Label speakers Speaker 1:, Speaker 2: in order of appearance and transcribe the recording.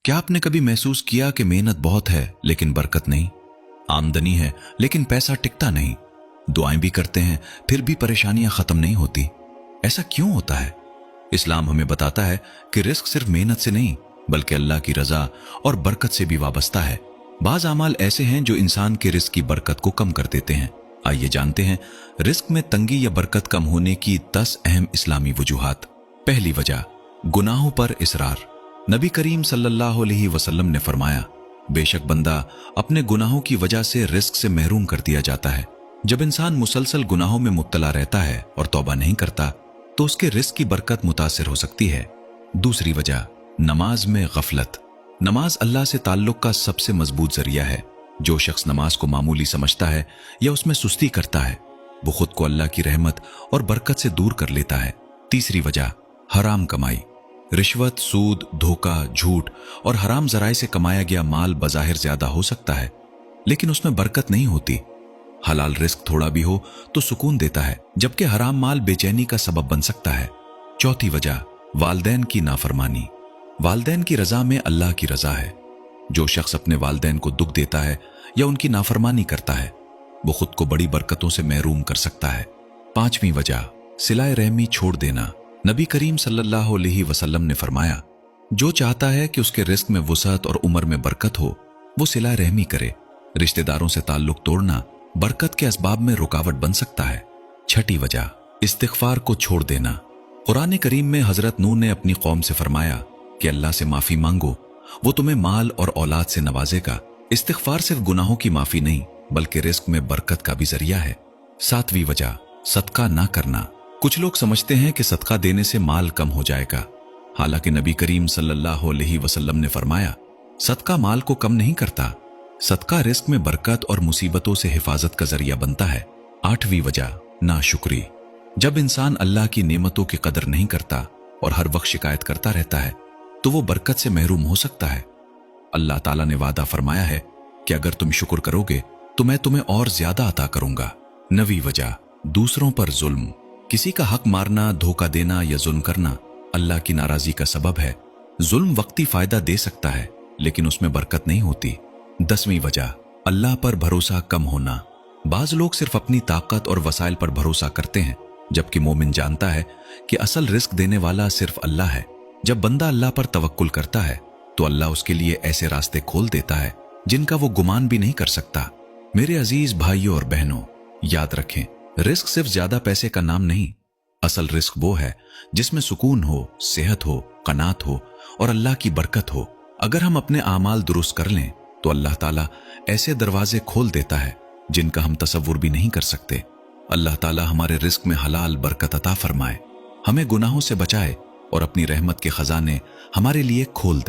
Speaker 1: क्या आपने कभी महसूस किया कि मेहनत बहुत है लेकिन बरकत नहीं? आमदनी है लेकिन पैसा टिकता नहीं। दुआएं भी करते हैं फिर भी परेशानियां खत्म नहीं होती। ऐसा क्यों होता है? इस्लाम हमें बताता है कि रिस्क सिर्फ मेहनत से नहीं बल्कि अल्लाह की रजा और बरकत से भी वाबस्ता है। बाज अमाल ऐसे हैं जो इंसान के रिस्क की बरकत को कम कर देते हैं। आइए जानते हैं रिस्क में तंगी या बरकत कम होने की 10 अहम इस्लामी वजूहात। पहली वजह, गुनाहों पर इसरार। नबी करीम सल्लल्लाहु अलैहि वसल्लम ने फरमाया, बेशक बंदा अपने गुनाहों की वजह से रिस्क से महरूम कर दिया जाता है। जब इंसान मुसलसल गुनाहों में मुब्तला रहता है और तौबा नहीं करता तो उसके रिस्क की बरकत मुतासिर हो सकती है। दूसरी वजह, नमाज में गफलत। नमाज अल्लाह से ताल्लुक का सबसे मजबूत जरिया है। जो शख्स नमाज को मामूली समझता है या उसमें सुस्ती करता है वो खुद को अल्लाह की रहमत और बरकत से दूर कर लेता है। तीसरी वजह, हराम कमाई। रिश्वत, सूद, धोखा, झूठ और हराम जराए से कमाया गया माल बज़ाहिर ज्यादा हो सकता है लेकिन उसमें बरकत नहीं होती। हलाल रिस्क थोड़ा भी हो तो सुकून देता है जबकि हराम माल बेचैनी का सबब बन सकता है। चौथी वजह, वालदैन की नाफरमानी। वालदैन की रजा में अल्लाह की रजा है। जो शख्स अपने वालदैन को दुख देता है या उनकी नाफरमानी करता है वो खुद को बड़ी बरकतों से महरूम कर सकता है। पांचवी वजह, सिलाए रहमी छोड़ देना। नबी करीम सल्लल्लाहु अलैहि वसल्लम ने फरमाया, जो चाहता है कि उसके रिस्क में वुसअत और उम्र में बरकत हो वो सिलाए रहमी करे। रिश्तेदारों से ताल्लुक तोड़ना बरकत के असबाब में रुकावट बन सकता है। छठी वजह, इस्तिग़फार को छोड़ देना। कुरान करीम में हजरत नूह ने अपनी कौम से फरमाया कि अल्लाह से माफी मांगो, वो तुम्हें माल और औलाद से नवाजेगा। इस्तिग़फार सिर्फ गुनाहों की माफी नहीं बल्कि रिस्क में बरकत का भी जरिया है। सातवीं वजह, सदका ना करना। कुछ लोग समझते हैं कि सदका देने से माल कम हो जाएगा, हालांकि नबी करीम सल्लल्लाहु अलैहि वसल्लम ने फरमाया, सदका माल को कम नहीं करता। सदका रिस्क में बरकत और मुसीबतों से हिफाजत का जरिया बनता है। आठवीं वजह, नाशुक्री। जब इंसान अल्लाह की नेमतों की कदर नहीं करता और हर वक्त शिकायत करता रहता है तो वो बरकत से महरूम हो सकता है। अल्लाह ताला ने वादा फरमाया है कि अगर तुम शुक्र करोगे तो मैं तुम्हें और ज्यादा अता करूंगा। नवीं वजह, दूसरों पर जुल्म। किसी का हक मारना, धोखा देना या जुल्म करना अल्लाह की नाराजगी का सबब है। जुल्म वक्ती फायदा दे सकता है लेकिन उसमें बरकत नहीं होती। 10वीं वजह, अल्लाह पर भरोसा कम होना। बाज लोग सिर्फ अपनी ताकत और वसाइल पर भरोसा करते हैं जबकि मोमिन जानता है कि असल रिस्क देने वाला सिर्फ अल्लाह है। जब बंदा अल्लाह पर तवक्कुल करता है तो अल्लाह उसके लिए ऐसे रास्ते खोल देता है जिनका वो गुमान भी नहीं कर सकता। मेरे अजीज भाइयों और बहनों, याद रखें, रिस्क सिर्फ ज्यादा पैसे का नाम नहीं। असल रिस्क वो है जिसमें सुकून हो, सेहत हो, कनात हो और अल्लाह की बरकत हो। अगर हम अपने आमाल दुरुस्त कर लें तो अल्लाह ताला ऐसे दरवाजे खोल देता है जिनका हम तसव्वुर भी नहीं कर सकते। अल्लाह ताला हमारे रिस्क में हलाल बरकत अता फरमाए, हमें गुनाहों से बचाए और अपनी रहमत के खजाने हमारे लिए खोल दे।